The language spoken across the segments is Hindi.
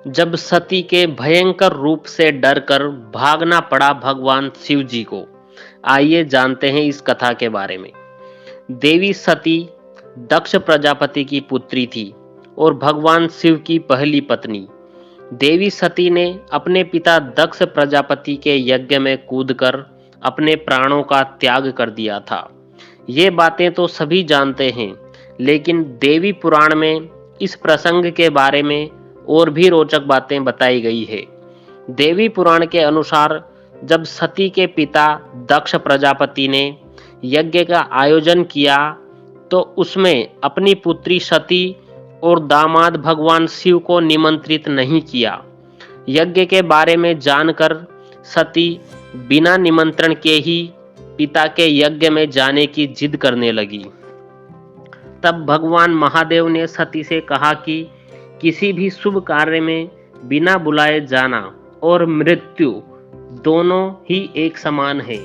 जब सती के भयंकर रूप से डरकर भागना पड़ा भगवान शिव जी को। आइए जानते हैं इस कथा के बारे में। देवी सती दक्ष प्रजापति की पुत्री थी और भगवान शिव की पहली पत्नी। देवी सती ने अपने पिता दक्ष प्रजापति के यज्ञ में कूदकर अपने प्राणों का त्याग कर दिया था। ये बातें तो सभी जानते हैं, लेकिन देवी पुराण में इस प्रसंग के बारे में और भी रोचक बातें बताई गई है। देवी पुराण के अनुसार जब सती के पिता दक्ष प्रजापति ने यज्ञ का आयोजन किया तो उसमें अपनी पुत्री सती और दामाद भगवान शिव को निमंत्रित नहीं किया। यज्ञ के बारे में जानकर सती बिना निमंत्रण के ही पिता के यज्ञ में जाने की जिद करने लगी। तब भगवान महादेव ने सती से कहा कि किसी भी शुभ कार्य में बिना बुलाए जाना और मृत्यु दोनों ही एक समान है।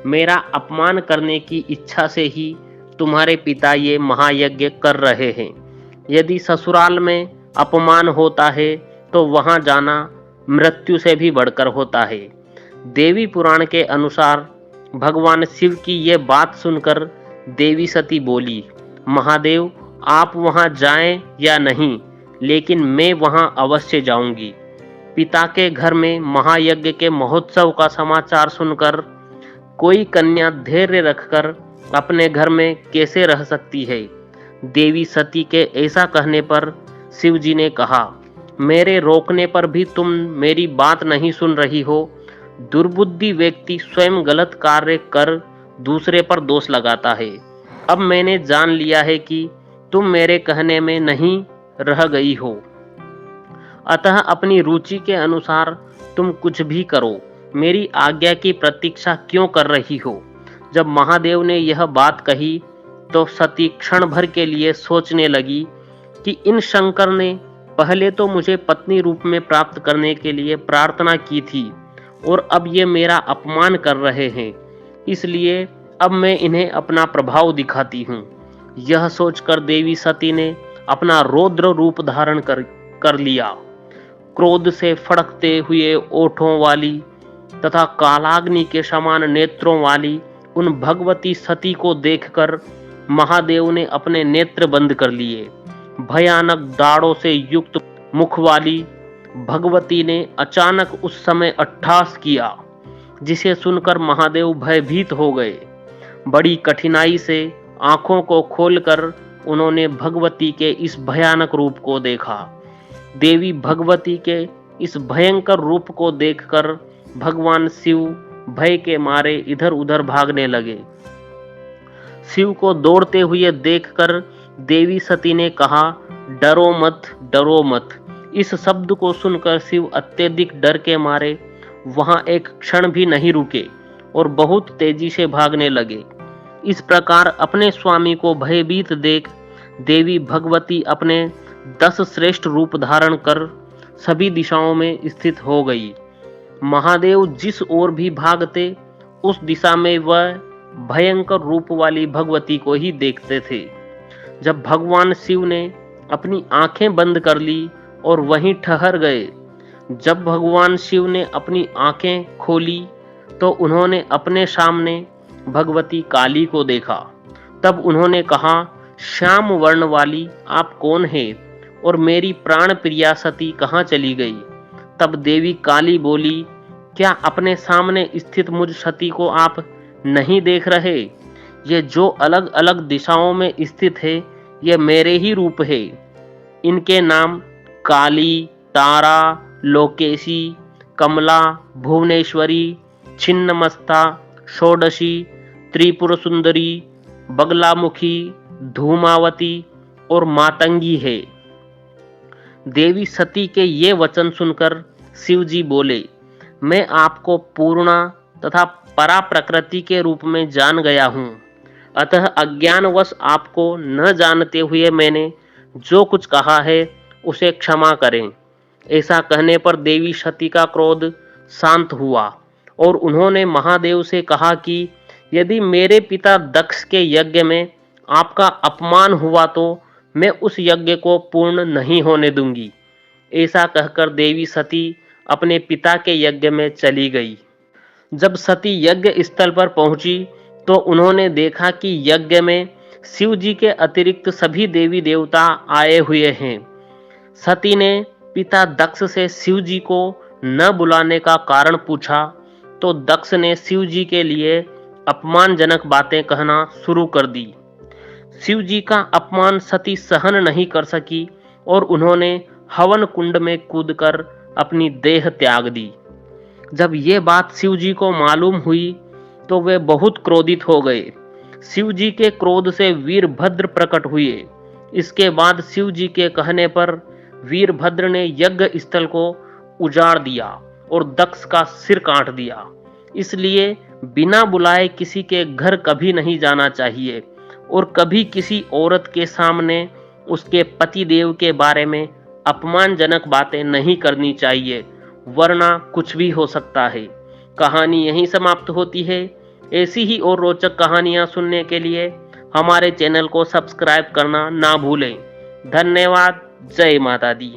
मेरा अपमान करने की इच्छा से ही तुम्हारे पिता ये महायज्ञ कर रहे हैं। यदि ससुराल में अपमान होता है तो वहां जाना मृत्यु से भी बढ़कर होता है। देवी पुराण के अनुसार भगवान शिव की ये बात सुनकर देवी सती बोली, महादेव आप वहां जाएं या नहीं, लेकिन मैं वहां अवश्य जाऊंगी। पिता के घर में महायज्ञ के महोत्सव का समाचार सुनकर कोई कन्या धैर्य रखकर अपने घर में कैसे रह सकती है। देवी सती के ऐसा कहने पर शिव जी ने कहा, मेरे रोकने पर भी तुम मेरी बात नहीं सुन रही हो। दुर्बुद्धि व्यक्ति स्वयं गलत कार्य कर दूसरे पर दोष लगाता है। अब मैंने जान लिया है कि तुम मेरे कहने में नहीं रह गई हो, अतः अपनी रुचि के अनुसार तुम कुछ भी करो। मेरी आज्ञा की प्रतीक्षा क्यों कर रही हो। जब महादेव ने यह बात कही तो सती क्षण भर के लिए सोचने लगी कि इन शंकर ने पहले तो मुझे पत्नी रूप में प्राप्त करने के लिए प्रार्थना की थी और अब ये मेरा अपमान कर रहे हैं, इसलिए अब मैं इन्हें अपना प्रभाव दिखाती हूँ। यह सोचकर देवी सती ने अपना रौद्र रूप धारण कर लिया। क्रोध से फड़कते हुए ओठों वाली तथा कालाग्नि के समान नेत्रों वाली उन भगवती सती को देखकर महादेव ने अपने नेत्र बंद कर लिए। भयानक दाढ़ों से युक्त मुख वाली भगवती ने अचानक उस समय अट्टहास किया, जिसे सुनकर महादेव भयभीत हो गए। बड़ी कठिनाई से आंखों को खोलकर उन्होंने भगवती के इस भयानक रूप को देखा। देवी भगवती के इस भयंकर रूप को देखकर भगवान शिव भय के मारे इधर उधर भागने लगे। शिव को दौड़ते हुए देखकर देवी सती ने कहा, डरो मत, डरो मत। इस शब्द को सुनकर शिव अत्यधिक डर के मारे वहां एक क्षण भी नहीं रुके और बहुत तेजी से भागने लगे। इस प्रकार अपने स्वामी को भयभीत देख देवी भगवती अपने 10 श्रेष्ठ रूप धारण कर सभी दिशाओं में स्थित हो गई। महादेव जिस ओर भी भागते उस दिशा में वह भयंकर रूप वाली भगवती को ही देखते थे। जब भगवान शिव ने अपनी आंखें बंद कर ली और वहीं ठहर गए। जब भगवान शिव ने अपनी आंखें खोली तो उन्होंने अपने सामने भगवती काली को देखा। तब उन्होंने कहा, श्याम वर्ण वाली आप कौन है और मेरी प्राण प्रिया सती कहाँ चली गई। तब देवी काली बोली, क्या अपने सामने स्थित मुझ सती को आप नहीं देख रहे। ये जो अलग अलग दिशाओं में स्थित है ये मेरे ही रूप है। इनके नाम काली, तारा, लोकेशी, कमला, भुवनेश्वरी, छिन्नमस्ता, षोडशी, त्रिपुर सुंदरी, बगलामुखी, धूमावती और मातंगी है। देवी सती के ये वचन सुनकर शिव जी बोले, मैं आपको पूर्णा तथा परा प्रकृति के रूप में जान गया हूँ, अतः अज्ञानवश आपको न जानते हुए मैंने जो कुछ कहा है उसे क्षमा करें। ऐसा कहने पर देवी सती का क्रोध शांत हुआ और उन्होंने महादेव से कहा कि यदि मेरे पिता दक्ष के यज्ञ में आपका अपमान हुआ तो मैं उस यज्ञ को पूर्ण नहीं होने दूंगी। ऐसा कहकर देवी सती अपने पिता के यज्ञ में चली गई। जब सती यज्ञ स्थल पर पहुंची तो उन्होंने देखा कि यज्ञ में शिव जी के अतिरिक्त सभी देवी देवता आए हुए हैं। सती ने पिता दक्ष से शिव जी को न बुलाने का कारण पूछा तो दक्ष ने शिव जी के लिए अपमानजनक बातें कहना शुरू कर दी। शिव जी का अपमान सती सहन नहीं कर सकी और उन्होंने हवन कुंड में कूदकर अपनी देह त्याग दी। जब ये बात शिव जी को मालूम हुई तो वे बहुत क्रोधित हो गए। शिव जी के क्रोध से वीरभद्र प्रकट हुए। इसके बाद शिव जी के कहने पर वीरभद्र ने यज्ञ स्थल को उजाड़ दिया और दक्ष का सिर काट दिया। इसलिए बिना बुलाए किसी के घर कभी नहीं जाना चाहिए और कभी किसी औरत के सामने उसके पतिदेव के बारे में अपमानजनक बातें नहीं करनी चाहिए, वरना कुछ भी हो सकता है। कहानी यहीं समाप्त होती है। ऐसी ही और रोचक कहानियां सुनने के लिए हमारे चैनल को सब्सक्राइब करना ना भूलें। धन्यवाद। जय माता दी।